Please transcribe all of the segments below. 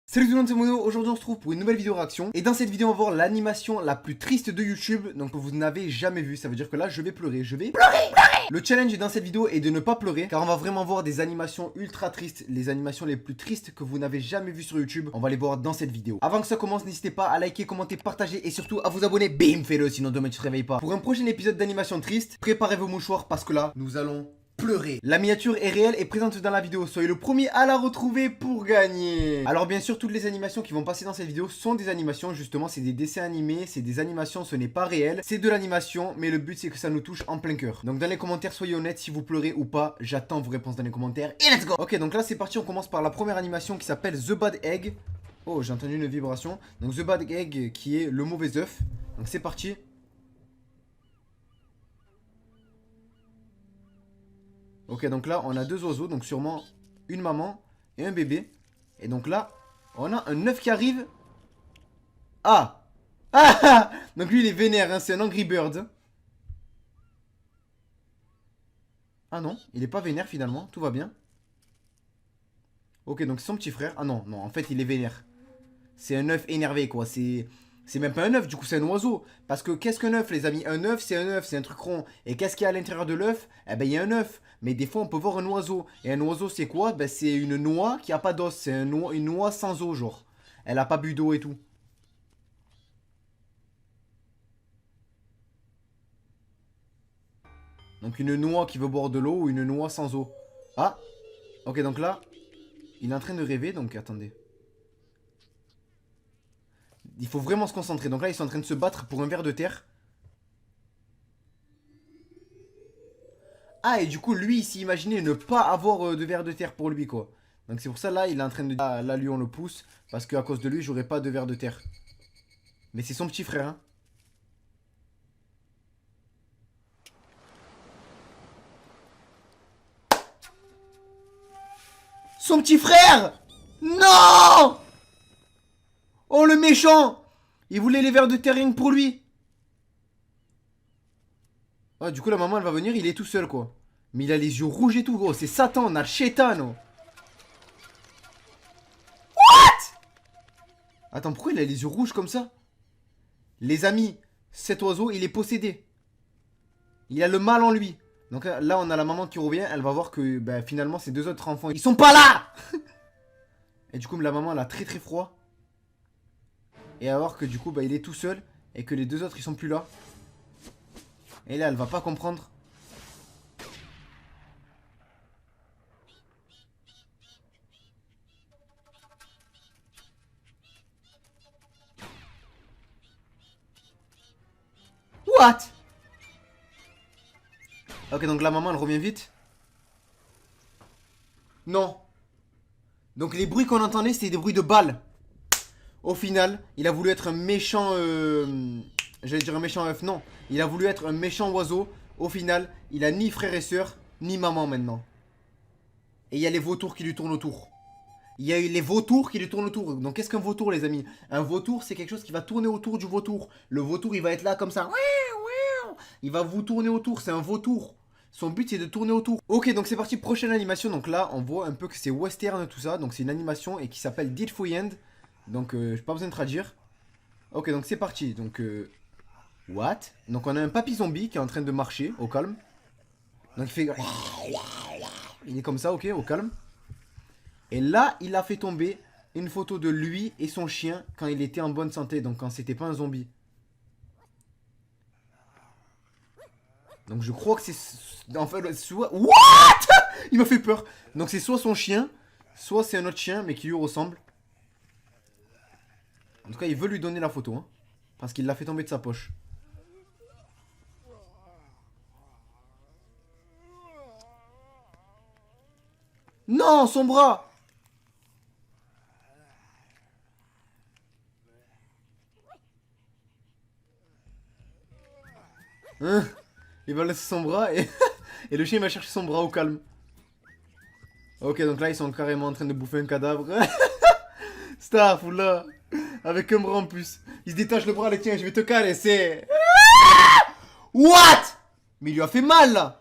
Salut tout le monde, c'est Mono. Aujourd'hui on se retrouve pour une nouvelle vidéo réaction. Et dans cette vidéo on va voir l'animation la plus triste de YouTube. Donc vous n'avez jamais vu, ça veut dire que là je vais pleurer. Le challenge dans cette vidéo est de ne pas pleurer, car on va vraiment voir des animations ultra tristes. Les animations les plus tristes que vous n'avez jamais vues sur YouTube. On va les voir dans cette vidéo. Avant que ça commence, n'hésitez pas à liker, commenter, partager et surtout à vous abonner. Bim, fais-le, sinon demain tu te réveilles pas. Pour un prochain épisode d'animation triste, préparez vos mouchoirs parce que là nous allons pleurer. La miniature est réelle et présente dans la vidéo. Soyez le premier à la retrouver pour gagner. Alors bien sûr, toutes les animations qui vont passer dans cette vidéo sont des animations. Justement, c'est des dessins animés, c'est des animations, ce n'est pas réel. C'est de l'animation, mais le but c'est que ça nous touche en plein cœur. Donc dans les commentaires, soyez honnêtes si vous pleurez ou pas. J'attends vos réponses dans les commentaires. Et let's go. Ok, donc là c'est parti. On commence par la première animation qui s'appelle The Bad Egg. Oh, j'ai entendu une vibration. Donc The Bad Egg qui est le mauvais œuf. Donc c'est parti. Ok, donc là, on a deux oiseaux, donc sûrement une maman et un bébé. Et donc là, on a un œuf qui arrive. Ah ah. Donc lui, il est vénère, hein, c'est un Angry Bird. Ah non, il est pas vénère finalement, tout va bien. Ok, donc c'est son petit frère. Ah non, non, en fait, il est vénère. C'est un œuf énervé, quoi. C'est même pas un œuf, du coup, c'est un oiseau. Parce que qu'est-ce qu'un œuf, les amis? Un œuf, c'est un truc rond. Et qu'est-ce qu'il y a à l'intérieur de l'œuf? Eh ben, il y a un œuf. Mais des fois, on peut voir un oiseau. Et un oiseau, c'est quoi? Ben, c'est une noix qui a pas d'os. C'est une noix sans eau, genre. Elle a pas bu d'eau et tout. Donc, une noix qui veut boire de l'eau ou une noix sans eau. Ah! Ok, donc là, il est en train de rêver, donc attendez. Il faut vraiment se concentrer. Donc là, ils sont en train de se battre pour un ver de terre. Ah, et du coup, lui, il s'est imaginé ne pas avoir de ver de terre pour lui, quoi. Donc c'est pour ça, là, il est en train de dire, ah, là, lui, on le pousse. Parce qu'à cause de lui, j'aurais pas de ver de terre. Mais c'est son petit frère, hein. Son petit frère! Non! Oh, le méchant! Il voulait les vers de terre rien que pour lui. Ah, du coup, la maman, elle va venir, il est tout seul, quoi. Mais il a les yeux rouges et tout, gros. C'est Satan, on a le chétan. Attends, pourquoi il a les yeux rouges comme ça? Les amis, cet oiseau, il est possédé. Il a le mal en lui. Donc là, on a la maman qui revient. Elle va voir que bah, finalement, ces deux autres enfants, ils sont pas là. Et du coup, la maman, elle a très très froid. Et elle va voir que du coup, bah, il est tout seul. Et que les deux autres, ils sont plus là. Et là, elle va pas comprendre. What? Ok, donc la maman, elle revient vite. Non. Donc les bruits qu'on entendait, c'était des bruits de balles. Au final, il a voulu être un méchant... J'allais dire un méchant œuf, non. Il a voulu être un méchant oiseau. Au final, il a ni frère et soeur, ni maman maintenant. Et il y a les vautours qui lui tournent autour. Il y a les vautours qui lui tournent autour. Donc qu'est-ce qu'un vautour, les amis? Un vautour, c'est quelque chose qui va tourner autour du vautour. Le vautour, il va être là comme ça. Il va vous tourner autour, c'est un vautour. Son but, c'est de tourner autour. Ok, donc c'est parti, prochaine animation. Donc là, on voit un peu que c'est western tout ça. Donc c'est une animation et qui s'appelle Dead End. Donc j'ai pas besoin de traduire. Ok, donc c'est parti. Donc what? Donc on a un papy zombie qui est en train de marcher au calme. Donc il fait... Il est comme ça, ok, au calme. Et là, il a fait tomber une photo de lui et son chien quand il était en bonne santé. Donc quand c'était pas un zombie. Donc je crois que c'est... En fait, soit... What? Il m'a fait peur. Donc c'est soit son chien, soit c'est un autre chien, mais qui lui ressemble. En tout cas, il veut lui donner la photo. Hein, parce qu'il l'a fait tomber de sa poche. Non, son bras. Hein? Il va laisser son bras et... et le chien va chercher son bras au calme. Ok, donc là, ils sont carrément en train de bouffer un cadavre. Staff, là. Avec un bras en plus. Il se détache le bras, les tiens, je vais te caresser. What? Mais il lui a fait mal, là.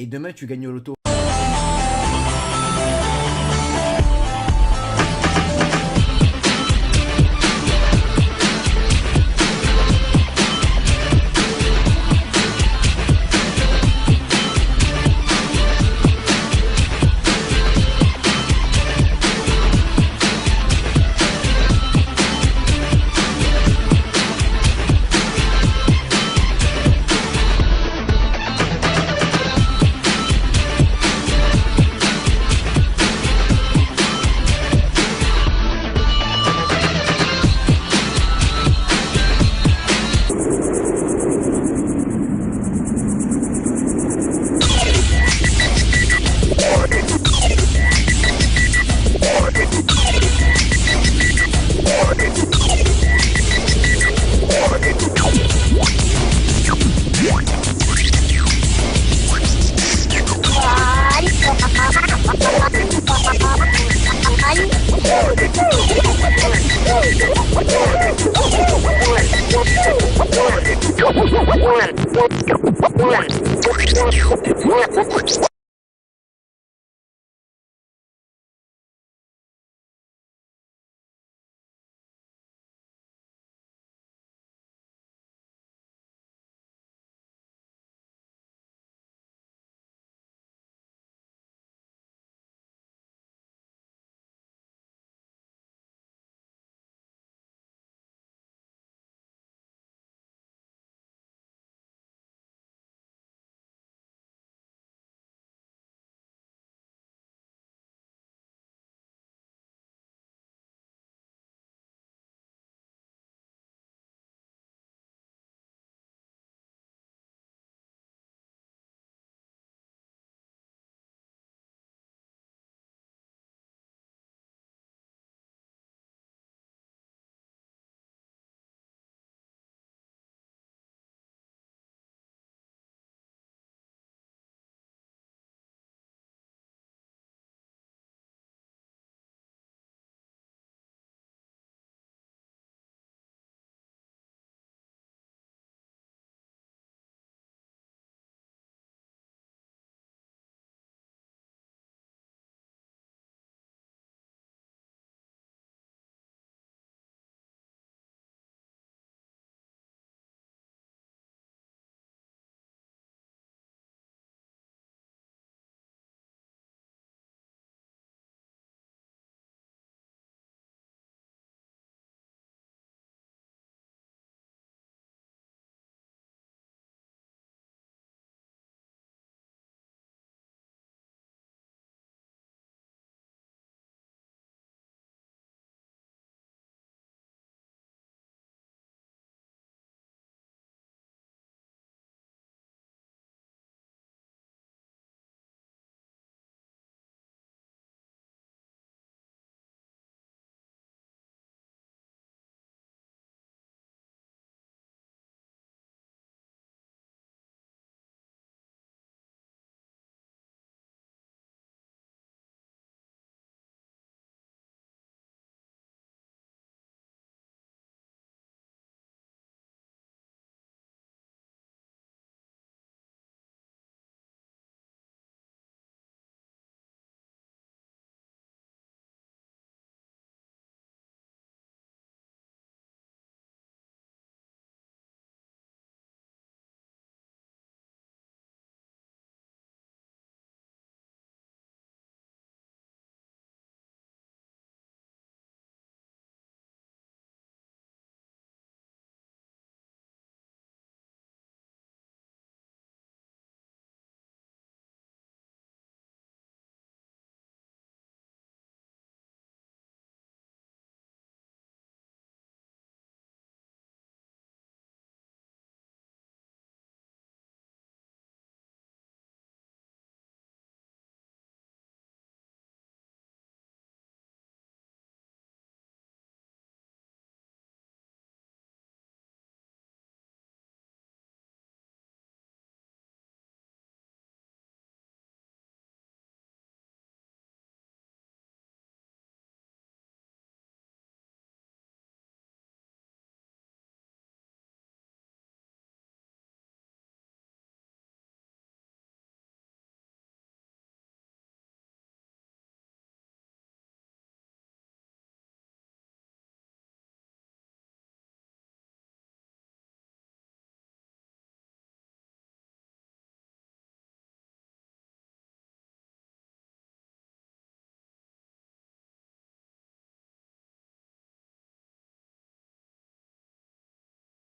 et demain tu gagnes au loto. One.